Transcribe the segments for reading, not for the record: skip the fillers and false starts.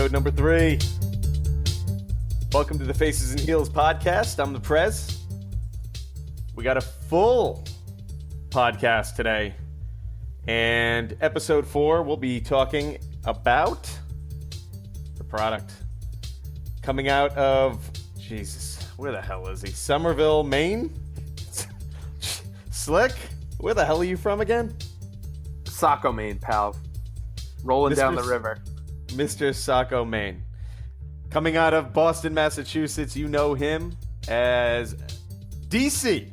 episode number 3. Welcome to the Faces and Heels podcast. I'm the Prez. We got a full podcast today. And episode 4, we'll be talking about the product. Coming out of, Jesus, where the hell is he? Somerville, Maine? Slick? Where the hell are you from again? Saco, Maine, pal. Rolling down the river. Mr. Saco, Maine. Coming out of Boston, Massachusetts, you know him as DC.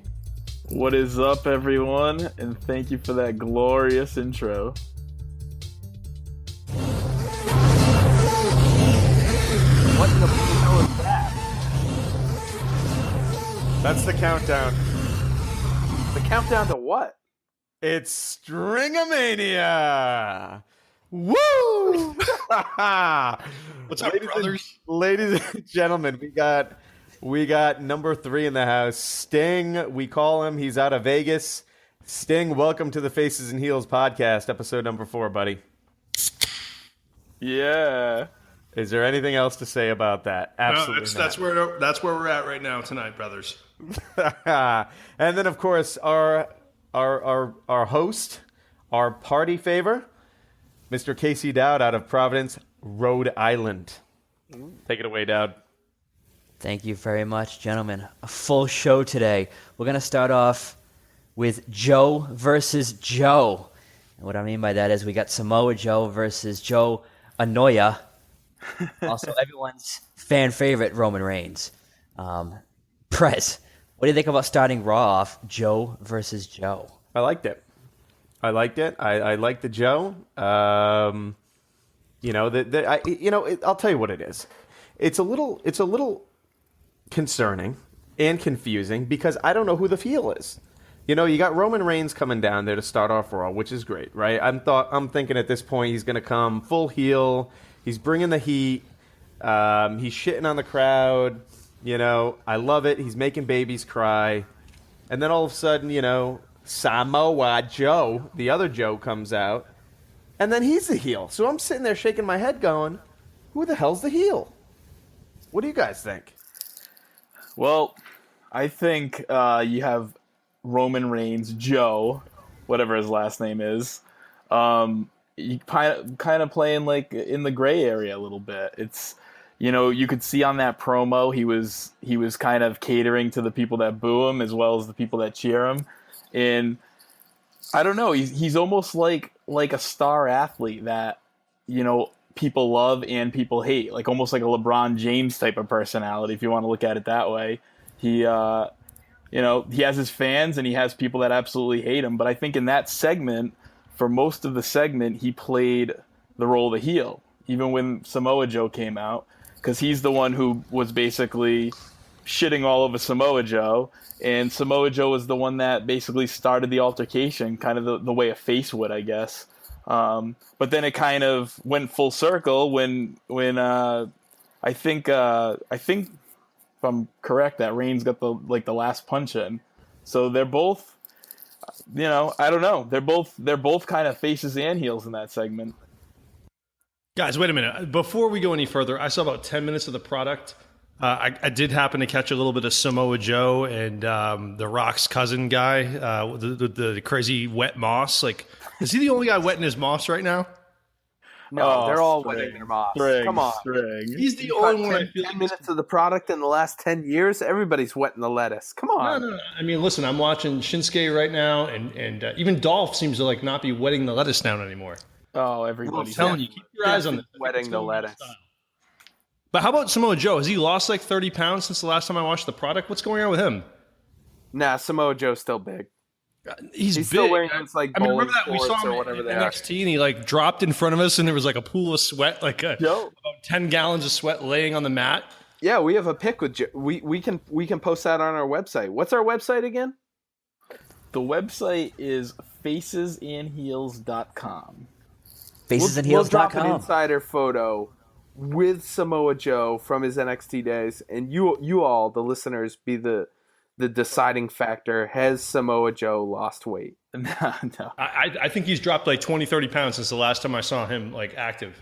What is up, everyone? And thank you for that glorious intro. What in the hell is that? That's the countdown. The countdown to what? It's Stringomania! Woo! What's up, brothers? Ladies and gentlemen, we got number 3 in the house. Sting, we call him. He's out of Vegas. Sting, welcome to the Faces and Heels podcast, episode number 4, buddy. Yeah. Is there anything else to say about that? Absolutely no, that's where we're at right now tonight, brothers. And then, of course, our host, our party favor, Mr. Casey Dowd out of Providence, Rhode Island. Take it away, Dowd. Thank you very much, gentlemen. A full show today. We're going to start off with Joe versus Joe. And what I mean by that is we got Samoa Joe versus Joe Anoya. Also, everyone's fan favorite, Roman Reigns. Prez, what do you think about starting Raw off Joe versus Joe? I liked it. I liked the Joe. I'll tell you what it is. It's a little concerning and confusing because I don't know who the heel is. You know, you got Roman Reigns coming down there to start off Raw, which is great, right? I'm thinking at this point he's going to come full heel. He's bringing the heat. He's shitting on the crowd. You know, I love it. He's making babies cry. And then all of a sudden, you know, Samoa Joe, the other Joe, comes out. And then he's the heel. So I'm sitting there shaking my head going, who the hell's the heel? What do you guys think? Well, I think you have Roman Reigns, Joe, whatever his last name is. You kind of playing like in the gray area a little bit. It's, you know, you could see on that promo he was kind of catering to the people that boo him as well as the people that cheer him. And I don't know, he's almost like a star athlete that, you know, people love and people hate, like almost like a LeBron James type of personality, if you want to look at it that way. He, you know, he has his fans and he has people that absolutely hate him. But I think in that segment, for most of the segment, he played the role of the heel, even when Samoa Joe came out, because he's the one who was basically shitting all over Samoa Joe. And Samoa Joe was the one that basically started the altercation, kind of the way a face would, I guess. But then it kind of went full circle when I think if I'm correct, that Reigns got the last punch in. So they're both, you know, I don't know. They're both kind of faces and heels in that segment. Guys, wait a minute. Before we go any further, I saw about 10 minutes of the product. I did happen to catch a little bit of Samoa Joe and The Rock's cousin guy, the crazy wet moss. Like, is he the only guy wetting his moss right now? No, they're all wetting their moss. Come on. He's the only one. 10 minutes of the product in the last 10 years, everybody's wetting the lettuce. Come on. No. I mean, listen, I'm watching Shinsuke right now, and even Dolph seems to like not be wetting the lettuce down anymore. Oh, everybody's I'm telling you, keep your eyes on this. Wetting the lettuce. But how about Samoa Joe? Has he lost like 30 pounds since the last time I watched the product? What's going on with him? Nah, Samoa Joe's still big. He's big. Still wearing those like bowling remember that we saw him or whatever in they are. NXT, and he like dropped in front of us, and there was like a pool of sweat, like about 10 gallons of sweat laying on the mat. Yeah, we have a pic with Joe. We can post that on our website. What's our website again? The website is facesandheels.com. Facesandheels.com. We'll drop an insider photo with Samoa Joe from his NXT days, and you all, the listeners, be the deciding factor. Has Samoa Joe lost weight? No. I think he's dropped like 20, 30 pounds since the last time I saw him like active.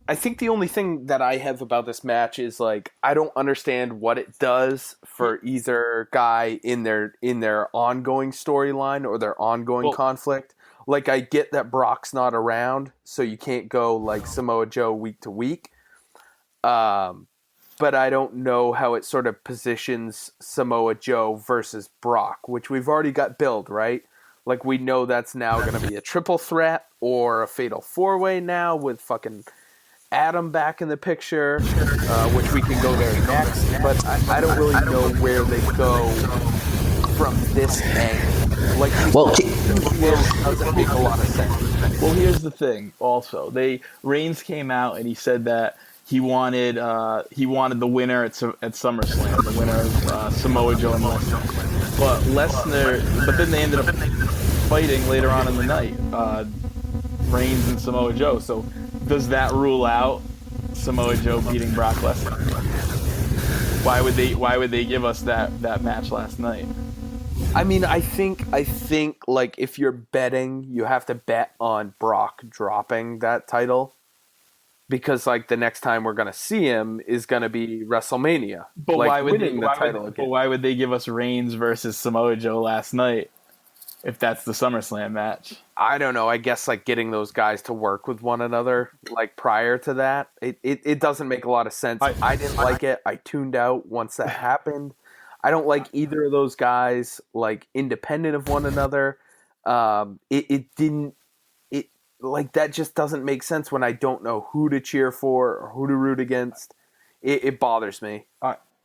I think the only thing that I have about this match is like I don't understand what it does for either guy in their ongoing storyline or their ongoing conflict. Like I get that Brock's not around, so you can't go like Samoa Joe week to week. But I don't know how it sort of positions Samoa Joe versus Brock, which we've already got built, right? Like we know that's now going to be a triple threat or a fatal 4-way now with fucking Adam back in the picture, which we can go there next. But I don't really know where they go from this angle. Like, doesn't make a lot of sense. Well, here's the thing. Also, Reigns came out and he said that he wanted the winner at SummerSlam, the winner of Samoa Joe and Lesnar. But then they ended up fighting later on in the night, Reigns and Samoa Joe. So does that rule out Samoa Joe beating Brock Lesnar? Why would they give us that match last night? I mean, I think like if you're betting, you have to bet on Brock dropping that title. Because like the next time we're gonna see him is gonna be WrestleMania. But like, why would they give us Reigns versus Samoa Joe last night if that's the SummerSlam match? I don't know. I guess like getting those guys to work with one another like prior to that, it doesn't make a lot of sense. I didn't like it. I tuned out once that happened. I don't like either of those guys like independent of one another. It didn't. Like, that just doesn't make sense when I don't know who to cheer for or who to root against. It bothers me.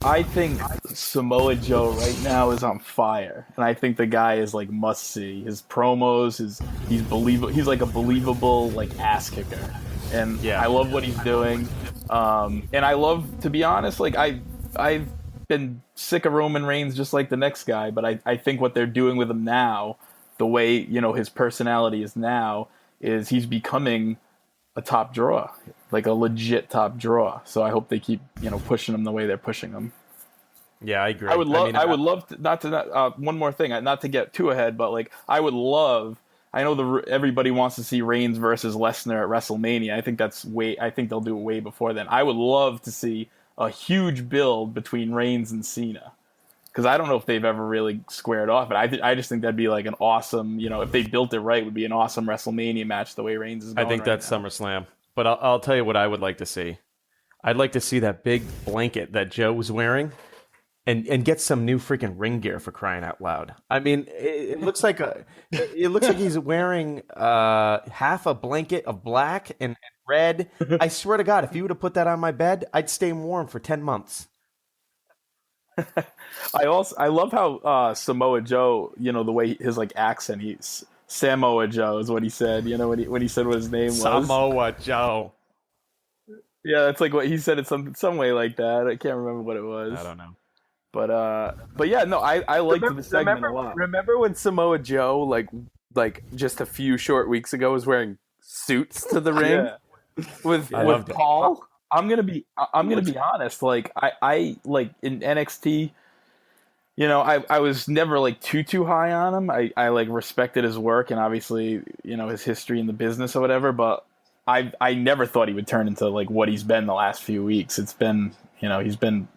I think Samoa Joe right now is on fire, and I think the guy is like must see. His promos, he's believable. He's like a believable like ass kicker, and I love what he's doing. And I love, to be honest, like I've been sick of Roman Reigns just like the next guy, but I think what they're doing with him now, the way his personality is now, is he's becoming a top draw, like a legit top draw. So I hope they keep, pushing him the way they're pushing him. Yeah, I agree. I would love to, one more thing, not to get too ahead, but like I would love. I know everybody wants to see Reigns versus Lesnar at WrestleMania. I think they'll do it way before then. I would love to see a huge build between Reigns and Cena. Because I don't know if they've ever really squared off. But I just think that'd be like an awesome, if they built it right, would be an awesome WrestleMania match the way Reigns is going. I think that's now. SummerSlam. But I'll tell you what I would like to see. I'd like to see that big blanket that Joe was wearing, and get some new freaking ring gear, for crying out loud. I mean, it looks like he's wearing half a blanket of black and red. I swear to God, if you would have put that on my bed, I'd stay warm for 10 months. I love how Samoa Joe, the way his like accent, he's Samoa Joe is what he said. When he said what his name was. Samoa Joe. Yeah, it's like what he said. It's some way like that. I can't remember what it was. I don't know. But yeah, no, I liked the segment a lot. Remember when Samoa Joe like just a few short weeks ago was wearing suits to the ring with Paul? I'm gonna be honest. Like I like in NXT, I was never like too high on him. I like respected his work and obviously his history in the business or whatever. But I never thought he would turn into like what he's been the last few weeks. It's been he's been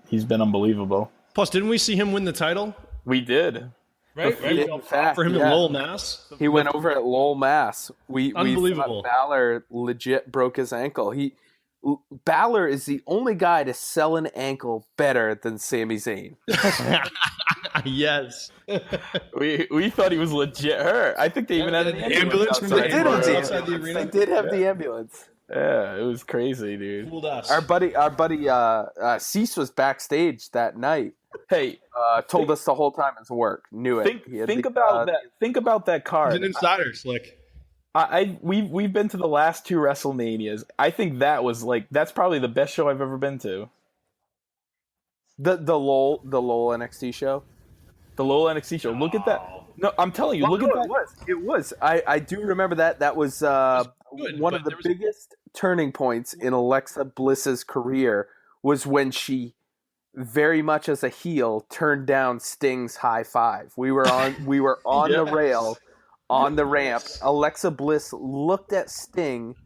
unbelievable. Plus, didn't we see him win the title? We did. Right? In fact, for him at Lowell, Mass. He went over at Lowell, Mass. We Unbelievable. thought Balor legit broke his ankle. Balor is the only guy to sell an ankle better than Sami Zayn. Yes. We thought he was legit hurt. I think they even had an ambulance. They did have the ambulance. Yeah, it was crazy, dude. Fooled us. Our buddy Cease was backstage that night. Hey, told us the whole time it's work. Knew it. Think about that. Think about that card. He's an insider, Slick. We've been to the last 2 WrestleManias. I think that's probably the best show I've ever been to. The Lowell NXT show. The Lowell NXT show. Look at that. No, I'm telling you. Look at that. It was. I do remember that. That was one of the biggest turning points in Alexa Bliss's career was when she, very much as a heel, turned down Sting's high five. We were on the rail. On the ramp, Alexa Bliss looked at Sting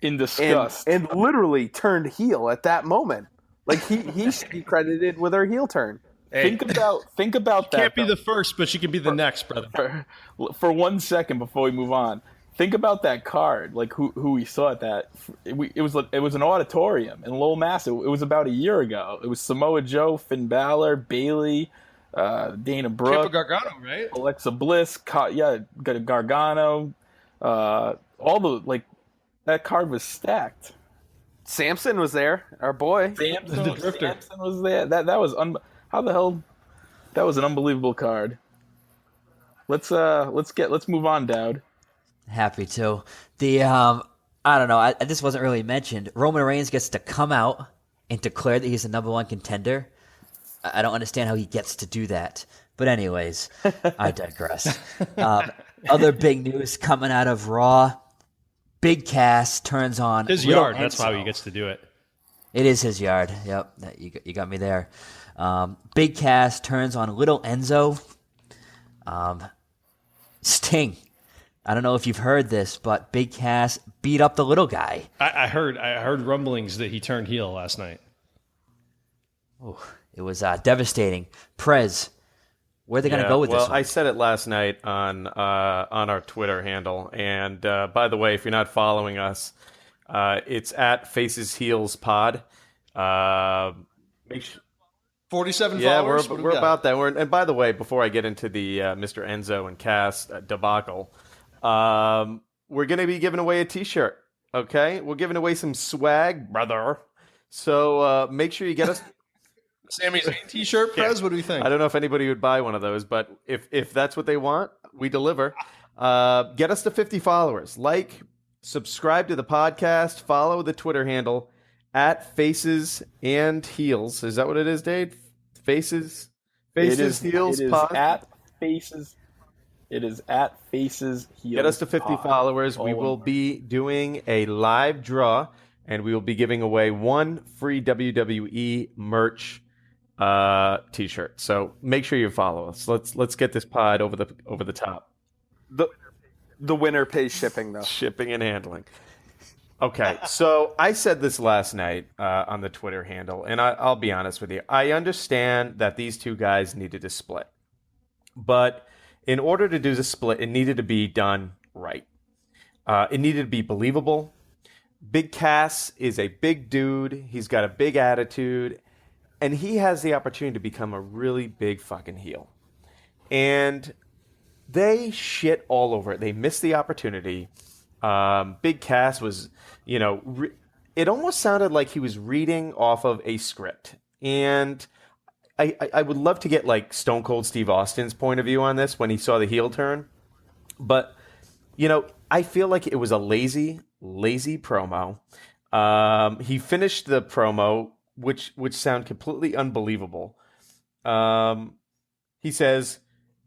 in disgust. and literally turned heel at that moment. Like he should be credited with her heel turn. Hey, Think about that. can't be the first, but she can be the next, brother. For 1 second before we move on. Think about that card, like who we saw at that. It was an auditorium in Lowell, Mass. It was about a year ago. It was Samoa Joe, Finn Balor, Bayley, Dana Brooke, Ciampa Gargano, right? Alexa Bliss, Gargano, all the that card was stacked. Samson was there, our boy. The Drifter. Samson was there. That was how the hell? That was an unbelievable card. Let's move on, Dowd. Happy to. The I don't know. This wasn't really mentioned. Roman Reigns gets to come out and declare that he's the number one contender. I don't understand how he gets to do that. But anyways, I digress. Other big news coming out of Raw. Big Cass turns on His Little yard. That's Enzo. how he gets to do it. It is his yard. Yep, you got me there. Big Cass turns on Little Enzo. Sting. I don't know if you've heard this, but Big Cass beat up the little guy. I heard rumblings that he turned heel last night. Oh, it was devastating. Prez, where are they going to go with this one? I said it last night on our Twitter handle. And by the way, if you're not following us, it's at Faces Heels Pod. Make sure. 47 Yeah, followers? we're about that. And by the way, before I get into the Mr. Enzo and Cass debacle, we're going to be giving away a T-shirt. Okay, we're giving away some swag, brother. So make sure you get us. Sami Zayn T-shirt, Prez. What do we think? I don't know if anybody would buy one of those, but if that's what they want, we deliver. Get us to 50 followers. Like, subscribe to the podcast, follow the Twitter handle at Faces and Heels. Is that what it is, Dave? Faces Heels it is Pod. at Faces. It is at Faces Heels. Get us to 50 Pod. followers. We will be doing a live draw, and we will be giving away one free WWE merch T-shirt. So make sure you follow us. Let's get this pod over the top. The winner pays shipping, though. Shipping and handling. Okay, so I said this last night on the Twitter handle, and I'll be honest with you. I understand that these two guys needed to split. But in order to do the split, it needed to be done right. It needed to be believable. Big Cass is a big dude. He's got a big attitude. And he has the opportunity to become a really big fucking heel. And they shit all over it. They missed the opportunity. Big Cass was, it almost sounded like he was reading off of a script. And I would love to get like Stone Cold Steve Austin's point of view on this when he saw the heel turn. But, I feel like it was a lazy promo. He finished the promo, which sound completely unbelievable. He says,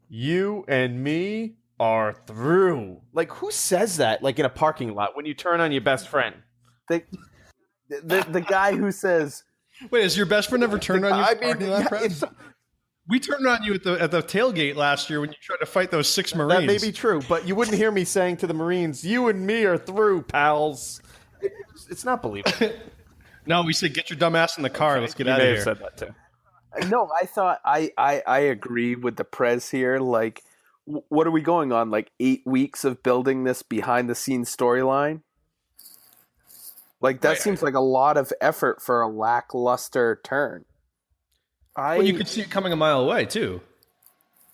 "You and me are through." Like, who says that? Like in a parking lot when you turn on your best friend. The guy who says, Wait, has your best friend ever turned on you? I mean, We turned on you at the tailgate last year when you tried to fight those 6 Marines. that may be true, but you wouldn't hear me saying to the Marines, "You and me are through, pals." It's not believable. No, we said, get your dumb ass in the car. Let's get You out of may here. have said that too. no, I thought I agree with the Prez here. Like, what are we going on? Like 8 weeks of building this behind the scenes storyline? Like, that seems like a lot of effort for a lackluster turn. Well, you could see it coming a mile away, too.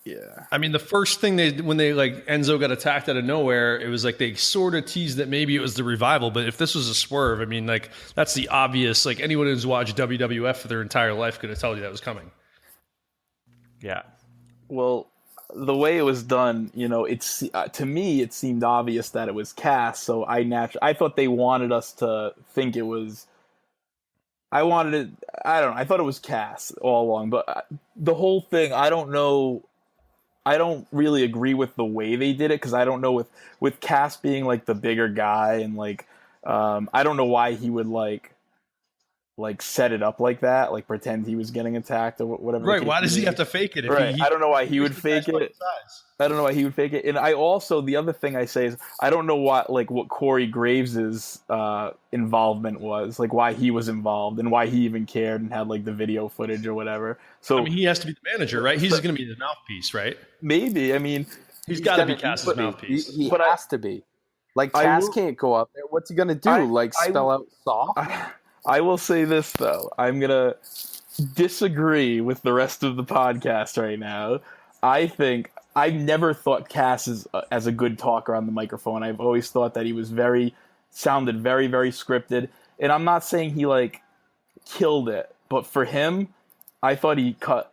Yeah. I mean, the first thing when Enzo got attacked out of nowhere, it was like they sort of teased that maybe it was the revival. But if this was a swerve, I mean, like, that's the obvious. Like, anyone who's watched WWF for their entire life could have told you that was coming. Yeah. Well, the way it was done, it's to me it seemed obvious that it was Cass. So I thought they wanted us to think it was. I wanted it. I don't know. I thought it was Cass all along, but the whole thing, I don't know. I don't really agree with the way they did it because I don't know with Cass being like the bigger guy and like I don't know why he would like like set it up like that, like pretend he was getting attacked or whatever. Right? Why does he have to fake it? If Right. he I don't know why he would the fake guy's fucking it. size. I don't know why he would fake it. And I also, the other thing I say is, I don't know what Corey Graves's involvement was, like why he was involved and why he even cared and had like the video footage or whatever. So I mean, he has to be the manager, right? He's going to be the mouthpiece, right? maybe, I mean, He's got to be gonna- Cass's but mouthpiece. He But has to be. Like I Cass will- can't go out there. What's he gonna do? Spell out soft? I will say this though. I'm gonna disagree with the rest of the podcast right now. I think I've never thought Cass as a good talker on the microphone. I've always thought that he was sounded very, very scripted. And I'm not saying he like killed it, but for him, I thought he cut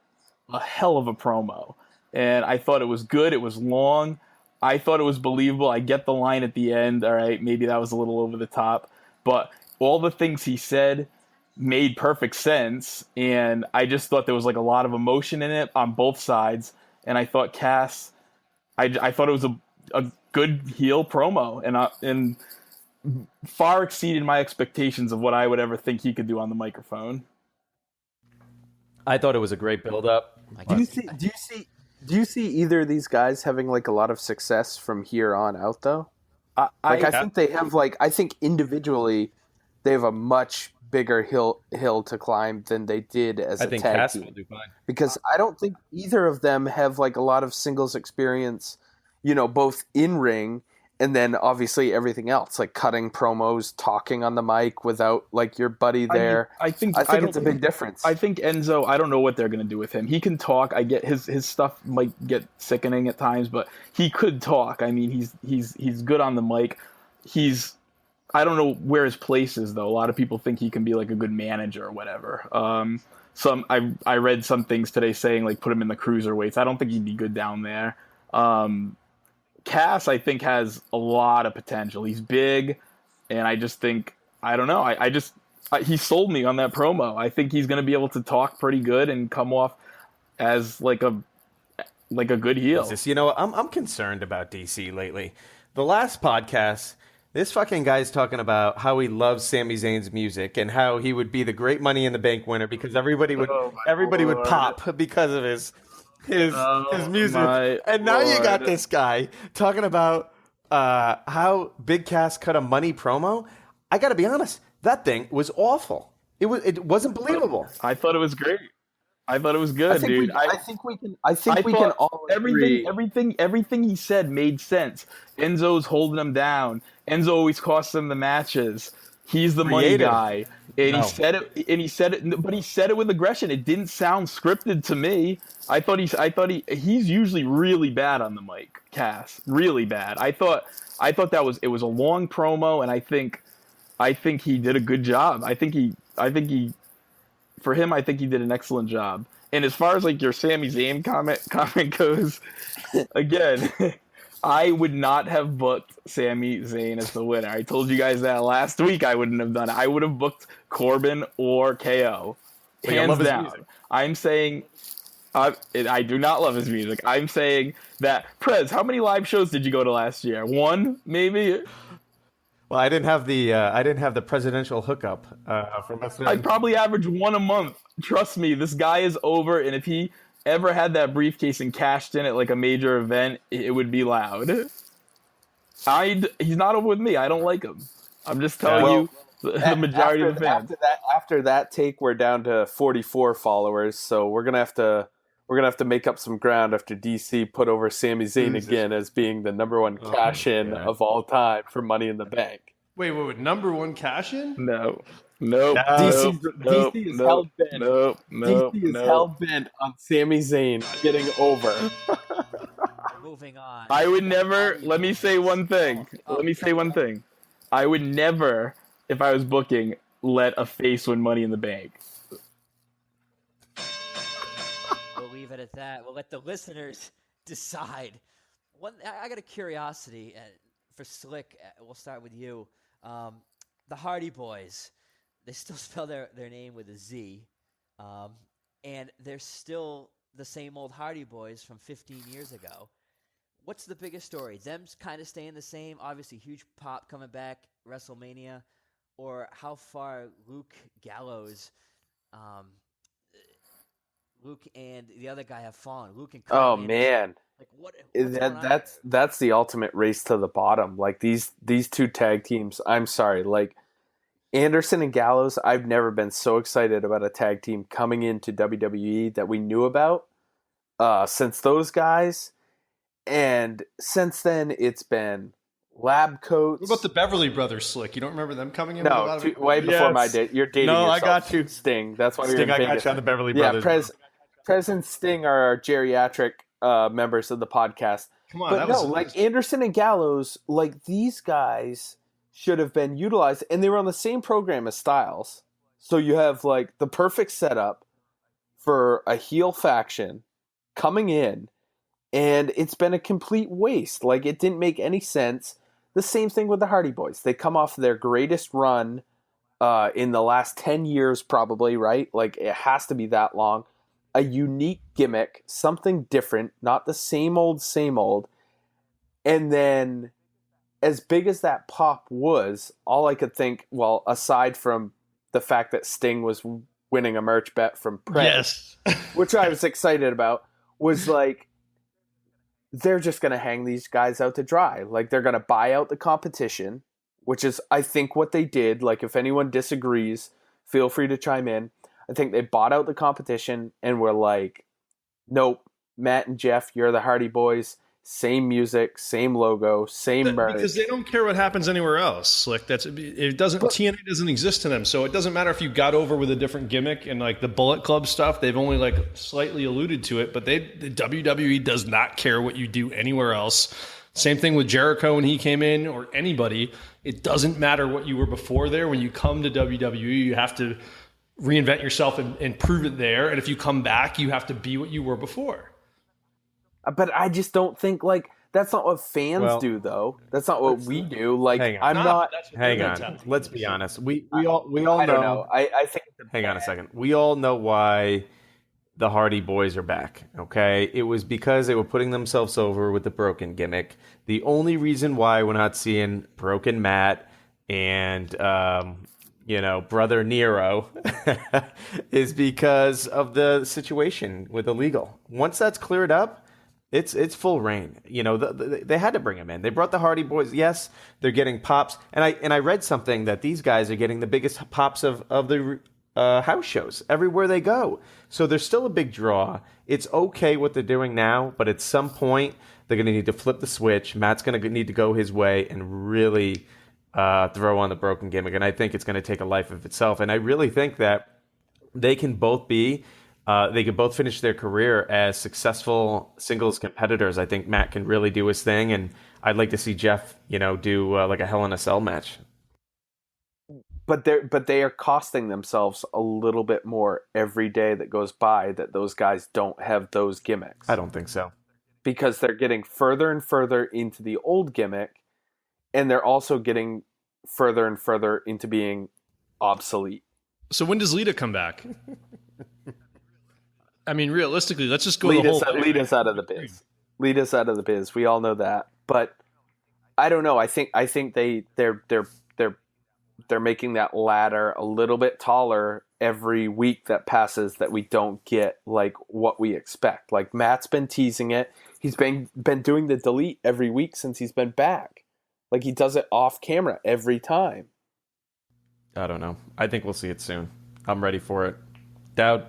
a hell of a promo. And I thought it was good. It was long. I thought it was believable. I get the line at the end. All right, maybe that was a little over the top. But all the things he said made perfect sense. And I just thought there was like a lot of emotion in it on both sides. And I thought Cass, I thought it was a good heel promo. And far exceeded my expectations of what I would ever think he could do on the microphone. I thought it was a great build-up. Do you see either of these guys having like a lot of success from here on out though? I think they have I think individually they have a much bigger hill to climb than they did as a think tag Cass team. will do fine. Because I don't think either of them have like a lot of singles experience, both in ring and then obviously everything else, like cutting promos, talking on the mic without like your buddy there. I think it's a big difference. I think Enzo, I don't know what they're going to do with him. He can talk. I get his stuff might get sickening at times, but he could talk. I mean, he's good on the mic. I don't know where his place is though. A lot of people think he can be like a good manager or whatever. I read some things today saying like put him in the cruiserweights. I don't think he'd be good down there. Cass, I think, has a lot of potential. He's big, and I just think, I don't know. He sold me on that promo. I think he's going to be able to talk pretty good and come off as like a good heel. I'm concerned about DC lately. The last podcast, this fucking guy's talking about how he loves Sami Zayn's music and how he would be the great Money in the Bank winner because everybody would pop because of his music. And now you got this guy talking about how Big Cass cut a money promo. I got to be honest, that thing was awful. It wasn't believable. I thought it was great. I thought it was good, dude. I think we can all agree. Everything he said made sense. Enzo's holding him down. Enzo always costs him the matches. He's the money guy. And he said it, but he said it with aggression. It didn't sound scripted to me. I thought he's usually really bad on the mic, Cass. Really bad. I thought it was a long promo, and I think he did a good job. I think he did an excellent job. And as far as like your Sami Zayn comment goes, again, I would not have booked Sami Zayn as the winner. I told you guys that last week. I wouldn't have done it. I would have booked Corbin or KO, hands down. I'm saying I do not love his music. I'm saying that Prez. How many live shows did you go to last year? One, maybe. Well, I didn't have the presidential hookup from a certain... I probably average one a month. Trust me, this guy is over, and if he ever had that briefcase and cashed in at like a major event, it would be loud. He's not over with me. I don't like him. I'm just telling you, the majority of the fans. After that take, we're down to 44 followers, so we're gonna have to make up some ground after DC put over Sami Zayn again as being the number one cash-in of all time for Money in the Bank. Wait, number one cash-in? No. DC is hell bent on Sami Zayn getting over. Moving on. I would never. Let me say one thing. I would never, if I was booking, let a face win Money in the Bank. We'll leave it at that. We'll let the listeners decide. I got a curiosity for Slick. We'll start with you. The Hardy Boys. They still spell their name with a Z, and they're still the same old Hardy Boys from 15 years ago. What's the biggest story? Them kind of staying the same. Obviously, huge pop coming back WrestleMania. or how far Luke Gallows, Luke and the other guy have fallen. Luke and Kurt Oh Anderson. man, Like what's going on that's the ultimate race to the bottom. Like these two tag teams. I'm sorry, like Anderson and Gallows. I've never been so excited about a tag team coming into WWE that we knew about since those guys, and since then it's been lab coats. What about the Beverly Brothers, Slick? You don't remember them coming in? with a No, lot of way before my day. You're dating No, I yourself. got you. Sting. That's why Sting, you're in I Vegas. got you on the Beverly Yeah, Brothers. Prez and Sting are our geriatric members of the podcast. Come on, But that no, was like Anderson and Gallows, like these guys should have been utilized, and they were on the same program as Styles. So you have like the perfect setup for a heel faction coming in, and it's been a complete waste. Like it didn't make any sense. The same thing with the Hardy Boys. They come off their greatest run in the last 10 years, probably, right? Like it has to be that long. A unique gimmick, something different, not the same old, same old. And then, as big as that pop was, all I could think, well, aside from the fact that Sting was winning a merch bet from Prez, yes. which I was excited about, was like, they're just going to hang these guys out to dry. Like, they're going to buy out the competition, which is, I think, what they did. Like, if anyone disagrees, feel free to chime in. I think they bought out the competition and were like, nope, Matt and Jeff, you're the Hardy Boys. Same music, same logo, same merch. Because they don't care what happens anywhere else. Like TNA doesn't exist to them, so it doesn't matter if you got over with a different gimmick and like the Bullet Club stuff. They've only like slightly alluded to it, but the WWE does not care what you do anywhere else. Same thing with Jericho when he came in, or anybody. It doesn't matter what you were before there. When you come to WWE, you have to reinvent yourself and prove it there. And if you come back, you have to be what you were before. But I just don't think, like, that's not what fans do, though. That's not what we do. Like, I'm not. Hang on. Let's be honest. We all know. I don't know. I think. Hang on a second. We all know why the Hardy Boys are back. Okay, it was because they were putting themselves over with the Broken gimmick. The only reason why we're not seeing Broken Matt and Brother Nero is because of the situation with illegal. Once that's cleared up, it's full reign. They had to bring him in. They brought the Hardy Boys. Yes, they're getting pops, and I read something that these guys are getting the biggest pops of the house shows everywhere they go. So they're still a big draw. It's okay what they're doing now, but at some point they're going to need to flip the switch. Matt's going to need to go his way and really throw on the Broken gimmick, and I think it's going to take a life of itself. And I really think that they can both be. They could both finish their career as successful singles competitors. I think Matt can really do his thing, and I'd like to see Jeff, do like a Hell in a Cell match. But they are costing themselves a little bit more every day that goes by that those guys don't have those gimmicks. I don't think so. Because they're getting further and further into the old gimmick, and they're also getting further and further into being obsolete. So when does Lita come back? I mean, realistically, let's just go the whole thing. Lead us out of the biz. Lead us out of the biz. We all know that, but I don't know. I think they're making that ladder a little bit taller every week that passes that we don't get like what we expect. Like Matt's been teasing it. He's been doing the delete every week since he's been back. Like he does it off camera every time. I don't know. I think we'll see it soon. I'm ready for it. Dowd.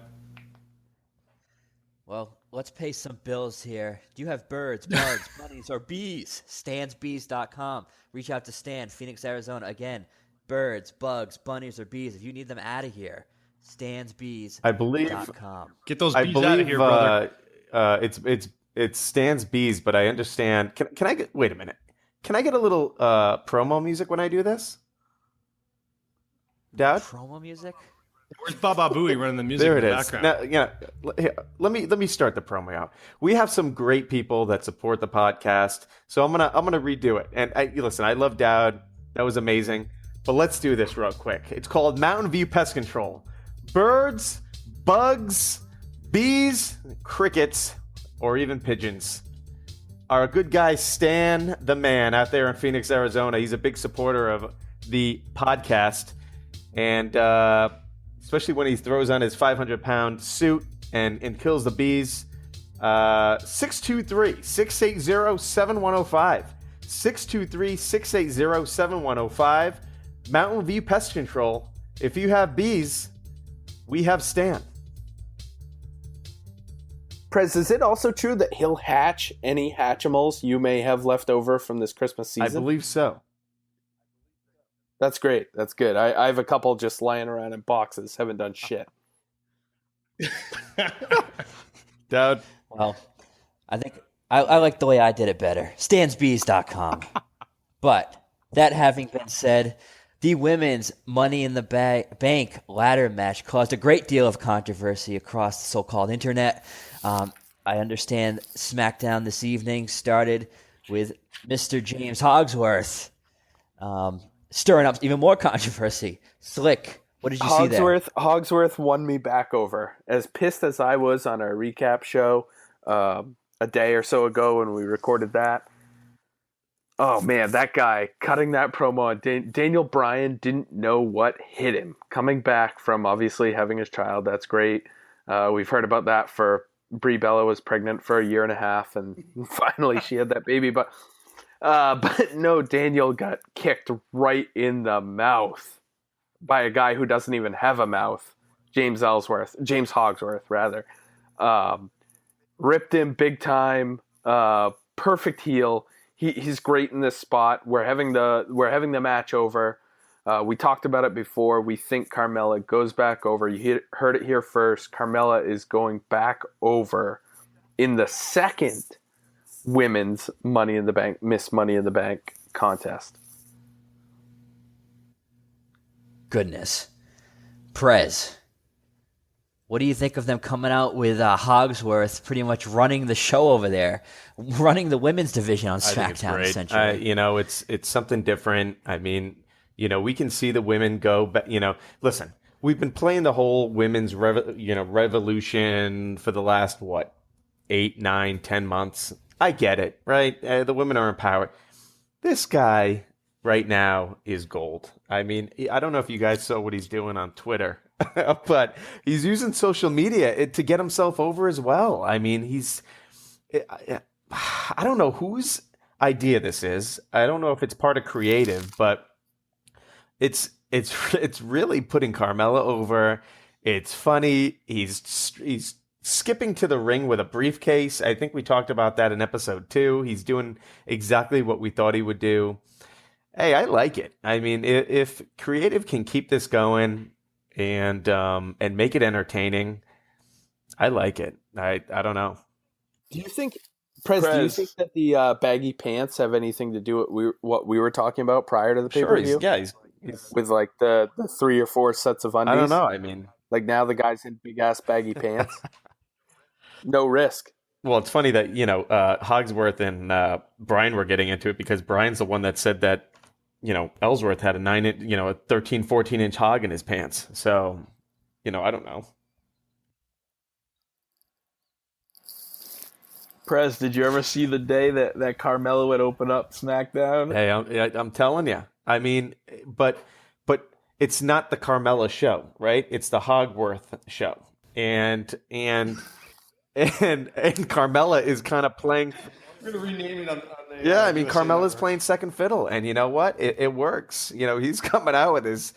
Well, let's pay some bills here. Do you have birds, bugs, bunnies, or bees? StansBees.com. Reach out to Stan, Phoenix, Arizona. Again, birds, bugs, bunnies, or bees. If you need them out of here, StansBees.com. I believe. Get those bees out of here, brother. It's Stan's Bees, but I understand. Can I get? Wait a minute. Can I get a little promo music when I do this? Dad? Promo music? Where's Baba Booey running the music there in the it is. background? Now, here, let me start the promo out. We have some great people that support the podcast, so I'm gonna redo it. And listen, I love Dowd. That was amazing. But let's do this real quick. It's called Mountain View Pest Control. Birds, bugs, bees, crickets, or even pigeons. Our good guy Stan the Man out there in Phoenix, Arizona. He's a big supporter of the podcast. and especially when he throws on his 500-pound suit and kills the bees. 623-680-7105. 623-680-7105. Mountain View Pest Control. If you have bees, we have Stan. Prez, is it also true that he'll hatch any Hatchimals you may have left over from this Christmas season? I believe so. That's great. That's good. I have a couple just lying around in boxes. Haven't done shit. Dowd. Well, I think I like the way I did it better. Stansbees.com. But that having been said, the women's Money in the Bank ladder match caused a great deal of controversy across the so-called internet. I understand SmackDown this evening started with Mr. James Hogsworth stirring up even more controversy. Slick, what did you see there? Hogsworth won me back over. As pissed as I was on our recap show a day or so ago when we recorded that. Oh, man, that guy cutting that promo on Daniel Bryan didn't know what hit him. Coming back from obviously having his child, that's great. We've heard about that for Brie Bella was pregnant for a year and a half, and finally she had that baby. But no, Daniel got kicked right in the mouth by a guy who doesn't even have a mouth, James Hogsworth, rather. Ripped him big time, perfect heel. He's great in this spot. We're having the match over. We talked about it before. We think Carmella goes back over. You heard it here first. Carmella is going back over in the second women's Money in the Bank, Miss Money in the Bank contest. Goodness. Prez, what do you think of them coming out with Hogsworth pretty much running the show over there, running the women's division on SmackDown, essentially? It's something different. I mean, we can see the women go, but, listen, we've been playing the whole women's revolution for the last, 8, 9, 10 months. I get it, right? The women are empowered. This guy right now is gold. I mean, I don't know if you guys saw what he's doing on Twitter, but he's using social media to get himself over as well. I mean, I don't know whose idea this is. I don't know if it's part of creative, but it's really putting Carmella over. It's funny. He's skipping to the ring with a briefcase. I think we talked about that in episode 2. He's doing exactly what we thought he would do. Hey, I like it. I mean, if creative can keep this going and make it entertaining, I like it. I don't know. Do you think, Prez, do you think that the baggy pants have anything to do with what we were talking about prior to the pay-per-view? Sure, he's with like the 3 or 4 sets of undies? I don't know. I mean, like now the guy's in big-ass baggy pants. No risk. Well, it's funny that, Hogsworth and Brian were getting into it because Brian's the one that said that, Ellsworth had a 13, 14-inch hog in his pants. So, I don't know. Prez, did you ever see the day that Carmella would open up SmackDown? Hey, I'm telling you. I mean, but it's not the Carmella show, right? It's the Hogsworth show. And Carmella is kind of playing. We're going to rename it on the. Yeah, I mean, Carmella's playing second fiddle, and you know what? It works. He's coming out with his.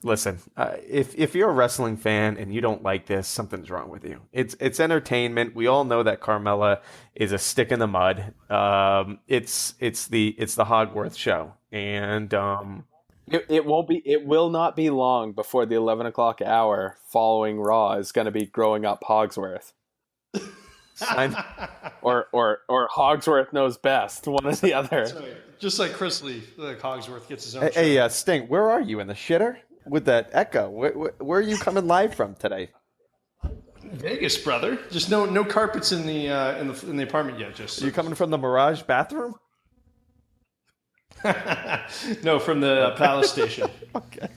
Listen, if you're a wrestling fan and you don't like this, something's wrong with you. It's entertainment. We all know that Carmella is a stick in the mud. It's the Hogsworth show, and It will not be long before the 11 o'clock hour following Raw is going to be growing up Hogsworth. or Hogsworth knows best, one or the other. Just like Chris Lee, like Hogsworth gets his own show. Hey, Sting, where are you in the shitter with that echo? Where are you coming live from today? Vegas, brother. Just no carpets in the apartment yet. Just you coming from the Mirage bathroom? No, from the Palace Station. Okay.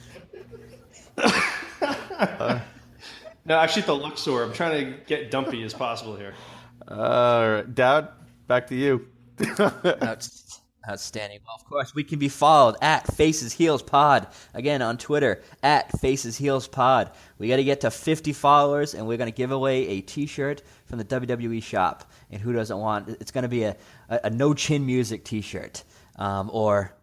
No, actually, at the Luxor. I'm trying to get dumpy as possible here. All right, Dowd, back to you. Outstanding. Well, of course, we can be followed at Faces Heels Pod. Again, on Twitter, at Faces Heels Pod. We got to get to 50 followers, and we're going to give away a T-shirt from the WWE shop. And who doesn't want? It's going to be a No Chin Music T-shirt, or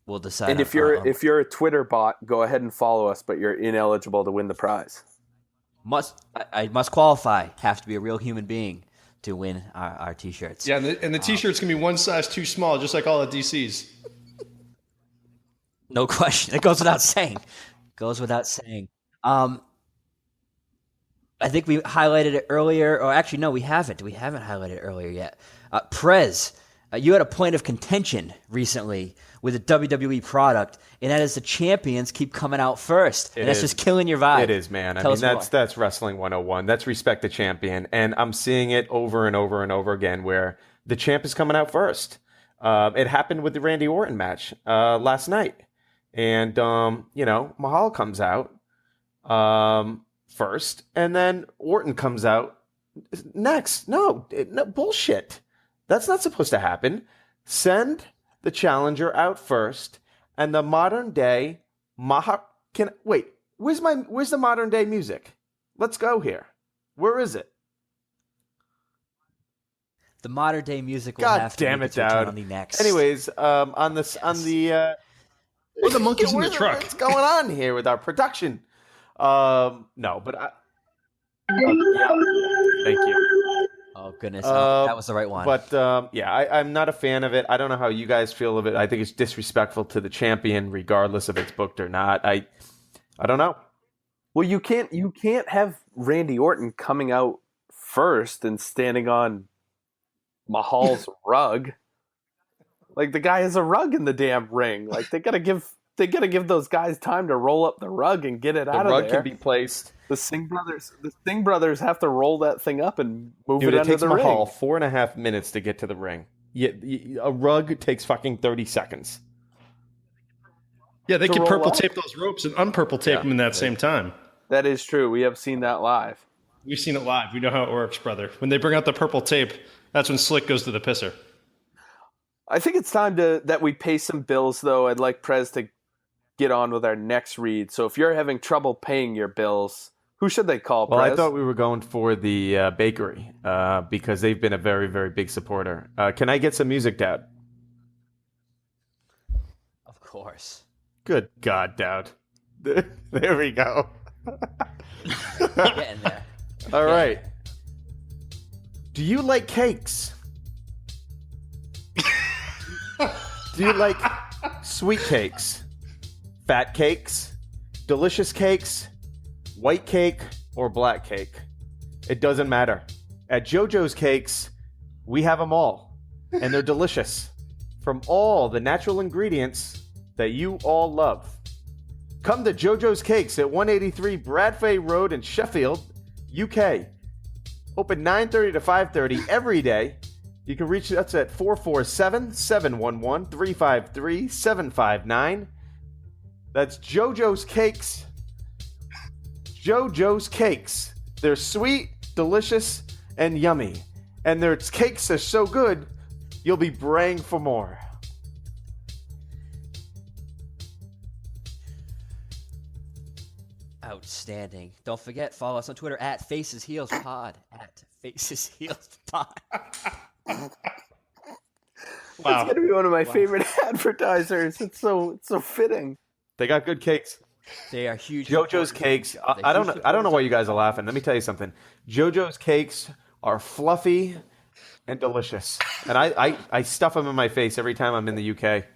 we'll decide. And if you're a Twitter bot, go ahead and follow us, but you're ineligible to win the prize. I must qualify. Have to be a real human being to win our T-shirts. Yeah, and the T-shirts can be one size too small, just like all the DCs. No question. It goes without saying. I think we highlighted it earlier, or actually, no, we haven't. We haven't highlighted it earlier yet. Prez, you had a point of contention recently with a WWE product, and that is the champions keep coming out first. And that's just killing your vibe. It is, man. Tell us more. That's Wrestling 101. That's respect the champion. And I'm seeing it over and over and over again where the champ is coming out first. It happened with the Randy Orton match last night. And, Mahal comes out first, and then Orton comes out next. No, bullshit. That's not supposed to happen. Send the challenger out first, and the modern day where's the modern day music? Let's go here. Where is it? The modern day music will God have to damn make it, its return Dowd. on the next. Anyways, on the Or the monkeys in the truck. What's going on here with our production? No, but yeah. Thank you. Oh, goodness. That was the right one. But, I'm not a fan of it. I don't know how you guys feel of it. I think it's disrespectful to the champion, regardless if it's booked or not. I don't know. Well, you can't have Randy Orton coming out first and standing on Mahal's rug. Like, the guy has a rug in the damn ring. Like, they gotta give those guys time to roll up the rug and get it out of there. The rug can be placed. The Singh brothers have to roll that thing up and move it It under takes the Mahal ring. 4.5 minutes to get to the ring. A rug takes fucking 30 seconds. Yeah, they To can roll purple up? tape those ropes and unpurple tape them in that same time. That is true. We have seen that live. We've seen it live. We know how it works, brother. When they bring out the purple tape, that's when Slick goes to the pisser. I think it's time that we pay some bills, though. I'd like Prez to get on with our next read. So if you're having trouble paying your bills, who should they call, Prez? Well, I thought we were going for the bakery because they've been a very, very big supporter. Can I get some music, Dad? Of course. Good God, Dad. There we go. Getting there. All right. Do you like cakes? Do you like sweet cakes, fat cakes, delicious cakes, white cake, or black cake? It doesn't matter. At JoJo's Cakes, we have them all, and they're delicious from all the natural ingredients that you all love. Come to JoJo's Cakes at 183 Bradfay Road in Sheffield, UK. Open 9:30 to 5:30 every day. You can reach us at 447-711-353-759. That's JoJo's Cakes. JoJo's Cakes. They're sweet, delicious, and yummy. And their cakes are so good, you'll be braying for more. Outstanding. Don't forget, follow us on Twitter at Faces Heels Pod. At Faces Heels Pod. That's gonna be one of my favorite advertisers. It's so fitting. They got good cakes. They are huge. JoJo's Cakes. I don't know why you guys are laughing. Let me tell you something. JoJo's Cakes are fluffy and delicious, and I stuff them in my face every time I'm in the UK.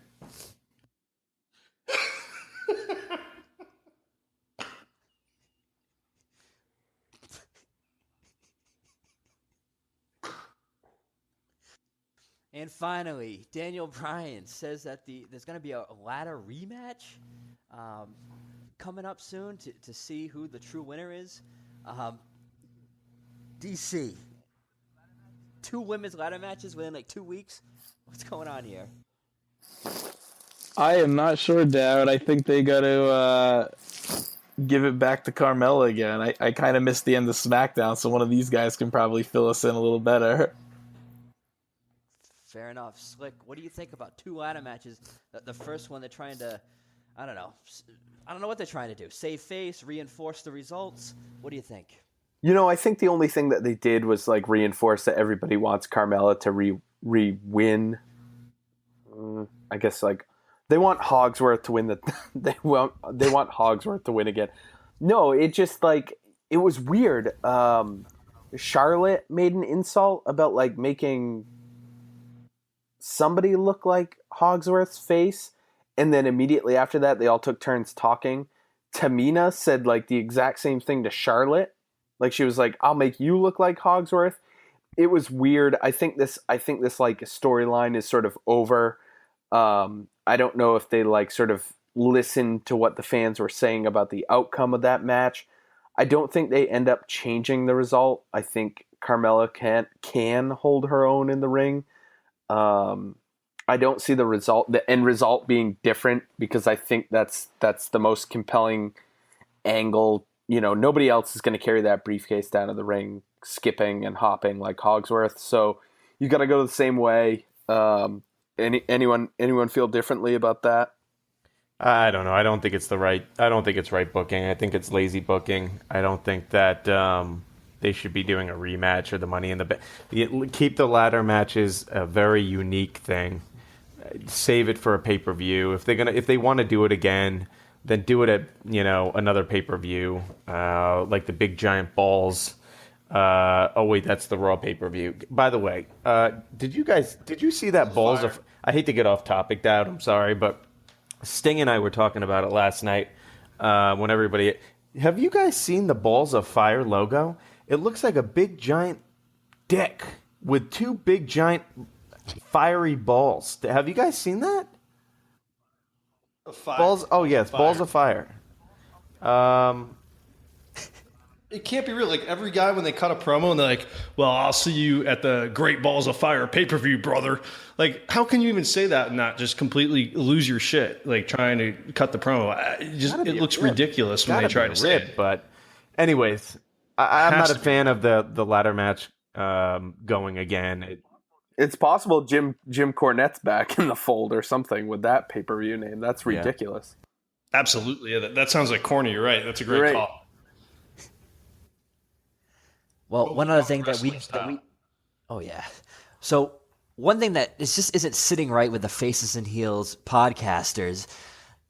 And finally, Daniel Bryan says that there's going to be a ladder rematch coming up soon to see who the true winner is. DC, 2 women's ladder matches within like 2 weeks. What's going on here? I am not sure, Dad. I think they got to give it back to Carmella again. I kind of missed the end of SmackDown, so one of these guys can probably fill us in a little better. Fair enough. Slick, what do you think about 2 ladder matches? The first one, they're trying to, I don't know what they're trying to do. Save face, reinforce the results. What do you think? I think the only thing that they did was like reinforce that everybody wants Carmella to re-win. I guess like they want Hogsworth to win they want Hogsworth to win again. No, it just like it was weird. Charlotte made an insult about like making somebody look like Hogsworth's face, and then immediately after that they all took turns talking. Tamina said like the exact same thing to Charlotte. Like she was like, "I'll make you look like Hogsworth." It was weird. I think this like storyline is sort of over. I don't know if they like sort of listened to what the fans were saying about the outcome of that match. I don't think they end up changing the result. I think Carmella can hold her own in the ring. I don't see the end result being different, because I think that's the most compelling angle. Nobody else is going to carry that briefcase down to the ring, skipping and hopping like Hogsworth. So you got to go the same way. Anyone feel differently about that? I don't know. I don't think it's right booking. I think it's lazy booking. I don't think that they should be doing a rematch or the Money in the Bank. Keep the ladder matches a very unique thing. Save it for a pay-per-view. If they want to do it again, then do it at another pay-per-view, like the big giant balls. Oh wait, that's the Raw pay-per-view. By the way, did you see that balls of? I hate to get off topic, Dad. I'm sorry, but Sting and I were talking about it last night. When everybody, have you guys seen the Balls of Fire logo? It looks like a big giant dick with 2 big giant fiery balls. Have you guys seen that? Balls. Oh yes, Balls of Fire. It can't be real. Like every guy, when they cut a promo and they're like, "Well, I'll see you at the Great Balls of Fire pay-per-view, brother." Like, how can you even say that and not just completely lose your shit? Like trying to cut the promo, it looks ridiculous when they try to say it. But, anyways, I'm not a fan of the ladder match going again. It's possible Jim Cornette's back in the fold or something with that pay-per-view name. That's ridiculous. Yeah. Absolutely, yeah. That sounds like corny. You're right. That's a great call. Well, one other thing that we oh yeah. So one thing that just isn't sitting right with the Faces and Heels podcasters,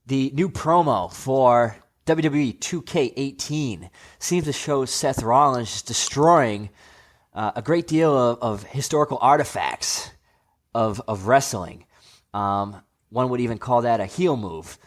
the new promo for WWE 2K18 seems to show Seth Rollins just destroying a great deal of historical artifacts of wrestling. One would even call that a heel move.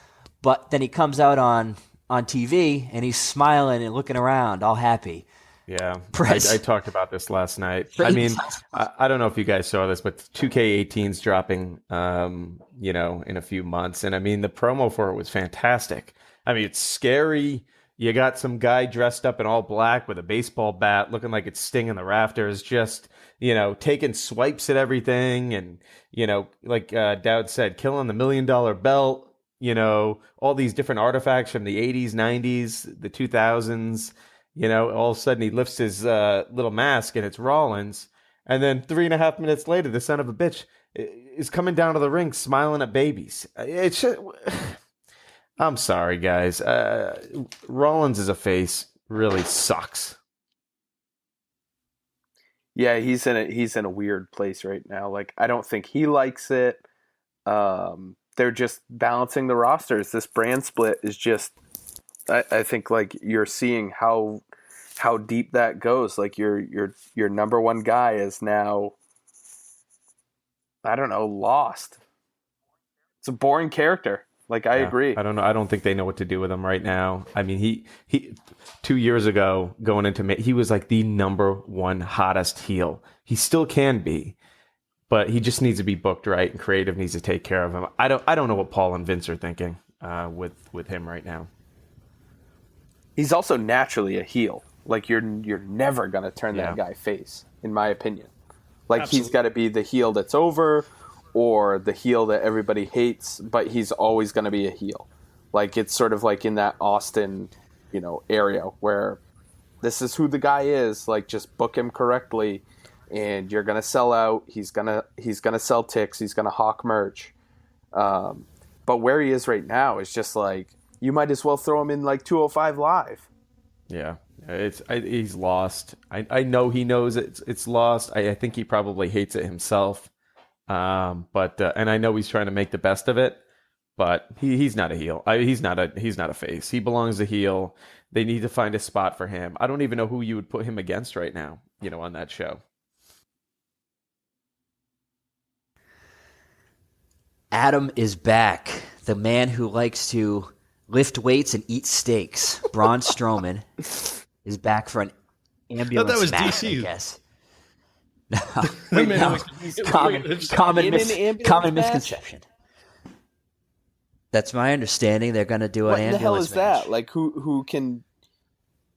But then he comes out on TV and he's smiling and looking around, all happy. Yeah, I talked about this last night. I mean, I don't know if you guys saw this, but 2K18's dropping, in a few months. And I mean, the promo for it was fantastic. I mean, it's scary. You got some guy dressed up in all black with a baseball bat looking like it's stinging the rafters, just, taking swipes at everything. And, like Dowd said, killing the $1 million belt, all these different artifacts from the 80s, 90s, the 2000s. All of a sudden he lifts his little mask and it's Rollins. And then 3.5 minutes later, the son of a bitch is coming down to the ring smiling at babies. It's just, I'm sorry, guys. Rollins as a face really sucks. Yeah, he's in a weird place right now. Like, I don't think he likes it. They're just balancing the rosters. This brand split is just, I think like you're seeing how deep that goes. Like your number one guy is now, I don't know, lost. It's a boring character. Like, I agree. I don't know. I don't think they know what to do with him right now. I mean, he 2 years ago going into he was like the number one hottest heel. He still can be, but he just needs to be booked right, and creative needs to take care of him. I don't know what Paul and Vince are thinking with him right now. He's also naturally a heel. Like, you're never gonna turn that guy face, in my opinion. Like, Absolutely. He's got to be the heel that's over, or the heel that everybody hates, but he's always gonna be a heel. Like, it's sort of like in that Austin, area where this is who the guy is. Like, just book him correctly. and you're gonna sell out. He's gonna sell ticks. He's gonna hawk merch. But where he is right now is just like, you might as well throw him in like 205 Live. Yeah, he's lost. I know he knows it's lost. I think he probably hates it himself. But and I know he's trying to make the best of it. But he's not a heel. He's not a face. He belongs a heel. They need to find a spot for him. I don't even know who you would put him against right now, on that show. Adam is back. The man who likes to lift weights and eat steaks. Braun Strowman is back for an ambulance that was match, DC. I guess. Wait, No. Common misconception. That's my understanding. They're going to do an What in the hell ambulance is match. that? Like, who can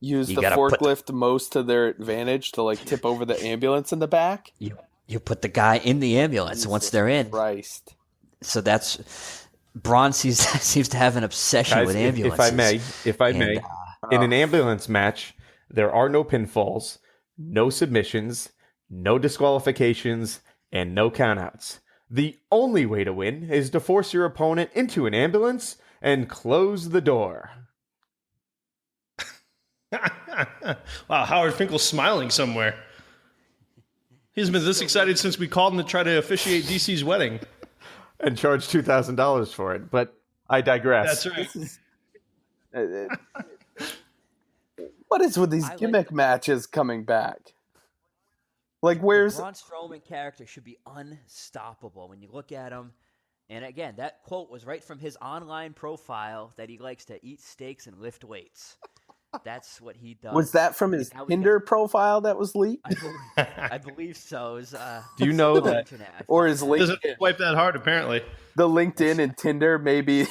use You the gotta put forklift most to their advantage to like tip over the ambulance in the back? You put the guy in the ambulance once they're in. Christ. So that's Braun seems to have an obsession Guys, with ambulances. if I may, in an ambulance match, there are no pinfalls, no submissions, no disqualifications, and no countouts. The only way to win is to force your opponent into an ambulance and close the door. Wow, Howard Finkel's smiling somewhere. He's been this excited since we called him to try to officiate DC's wedding. And charge $2,000 for it. But I digress. That's right. What is with these gimmick matches coming back? Like, where's... The Braun Strowman character should be unstoppable when you look at him. And again, that quote was right from his online profile that he likes to eat steaks and lift weights. That's what he does. Was that from his Tinder profile that was leaked? I believe so. It was, Do you know that? Or his Doesn't LinkedIn? swipe that hard, apparently. The LinkedIn and Tinder may be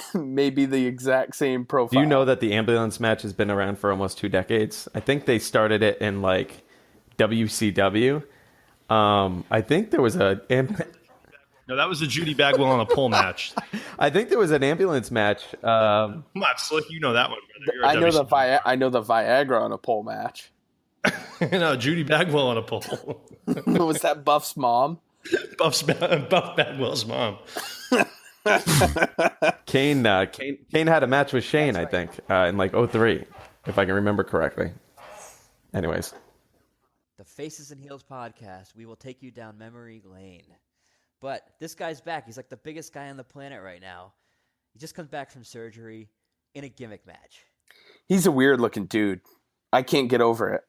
the exact same profile. Do you know that the ambulance match has been around for almost 2 decades? I think they started it in like WCW. I think there was No, that was the Judy Bagwell on a pole match. I think there was an ambulance match. Come on, Slick, you know that one, brother. You're a WCW. I know the Viagra on a pole match. No, Judy Bagwell on a pole. Was that Buff's mom? Buff Bagwell's mom. Kane had a match with Shane, I think, in like 03, if I can remember correctly. Anyways. The Faces and Heels podcast. We will take you down memory lane. But this guy's back. He's like the biggest guy on the planet right now. He just comes back from surgery in a gimmick match. He's a weird looking dude. I can't get over it.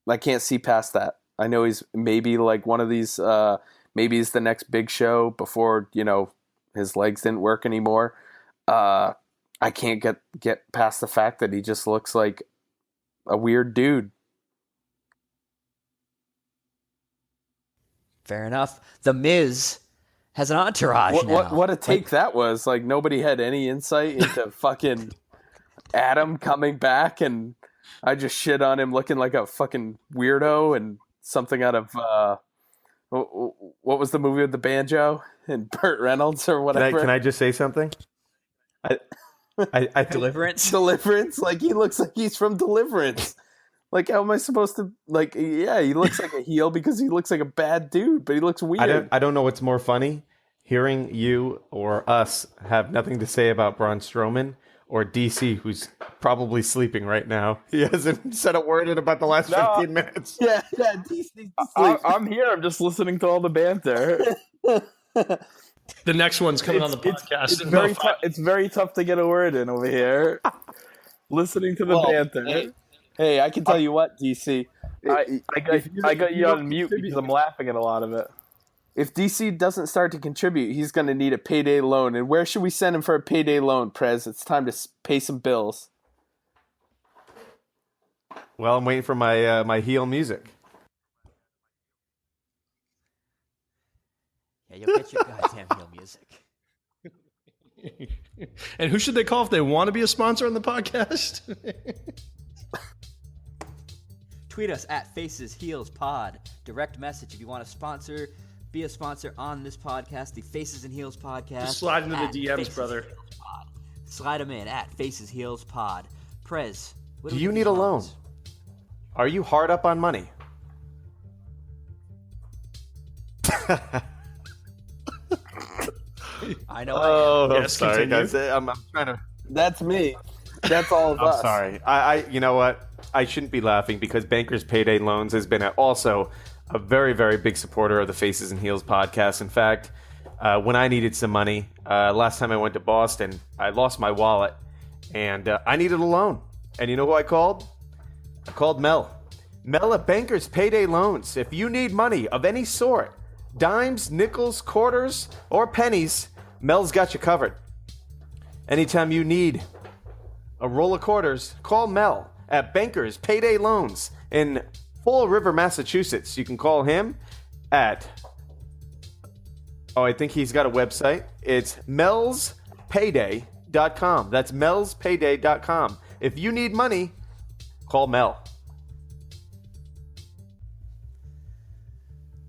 I can't see past that. I know he's maybe like one of these, maybe he's the next big show before, his legs didn't work anymore. I can't get past the fact that he just looks like a weird dude. Fair enough. The Miz has an entourage now. What a take that was. Like, nobody had any insight into fucking Adam coming back, and I just shit on him looking like a fucking weirdo and something out of what was the movie with the banjo and Burt Reynolds or whatever. Can I just say something? I Deliverance? Deliverance? Like, he looks like he's from Deliverance. Like, how am I supposed to, like, yeah, he looks like a heel because he looks like a bad dude, but he looks weird. I don't know what's more funny, hearing you or us have nothing to say about Braun Strowman, or DC, who's probably sleeping right now. He hasn't said a word in about the last 15 minutes. Yeah, DC's I'm here. I'm just listening to all the banter. The next one's coming on the podcast. It's very tough to get a word in over here. Listening to the banter. Hey, I can tell you what, DC. I got you on mute because I'm laughing at a lot of it. If DC doesn't start to contribute, he's going to need a payday loan. And where should we send him for a payday loan, Prez? It's time to pay some bills. Well, I'm waiting for my heel music. Yeah, you'll get your goddamn heel music. And who should they call if they want to be a sponsor on the podcast? Tweet us at Faces Heels Pod. Direct message if you want to sponsor. Be a sponsor on this podcast, the Faces and Heels podcast. Just slide into the DMs, Faces brother. Heels Pod. Slide them in at Faces Heels Pod. Prez, what Do you need a loan? Are you hard up on money? I know. Oh, I'm Yes, sorry, continue. guys. I'm trying to. That's me. That's all of I'm us. sorry. You know what? I shouldn't be laughing because Bankers Payday Loans has been also a very, very big supporter of the Faces and Heels podcast. In fact, when I needed some money, last time I went to Boston, I lost my wallet and I needed a loan. And you know who I called? I called Mel. Mel at Bankers Payday Loans. If you need money of any sort, dimes, nickels, quarters, or pennies, Mel's got you covered. Anytime you need a roll of quarters, call Mel at Bankers Payday Loans in Fall River, Massachusetts. You can call him at, I think he's got a website. It's melspayday.com. That's melspayday.com. If you need money, call Mel.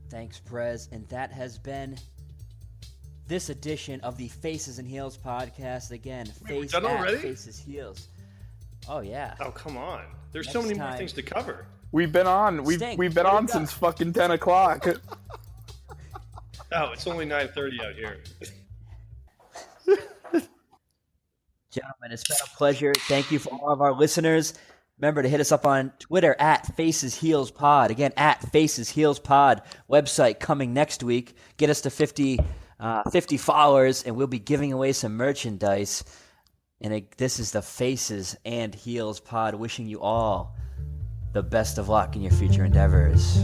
Thanks, Prez. And that has been this edition of the Faces and Heels podcast. Again, we're done already? Faces Heels. Oh, yeah. Oh, come on. There's Next so many more time. things to cover. We've been on. We've Stink. been There you on go. since fucking 10 o'clock. Oh, it's only 9:30 out here. Gentlemen, it's been a pleasure. Thank you for all of our listeners. Remember to hit us up on Twitter at Faces Heels Pod. Again, at Faces Heels Pod. Website coming next week. Get us to 50 followers, and we'll be giving away some merchandise. And this is the Faces and Heels Pod, wishing you all the best of luck in your future endeavors.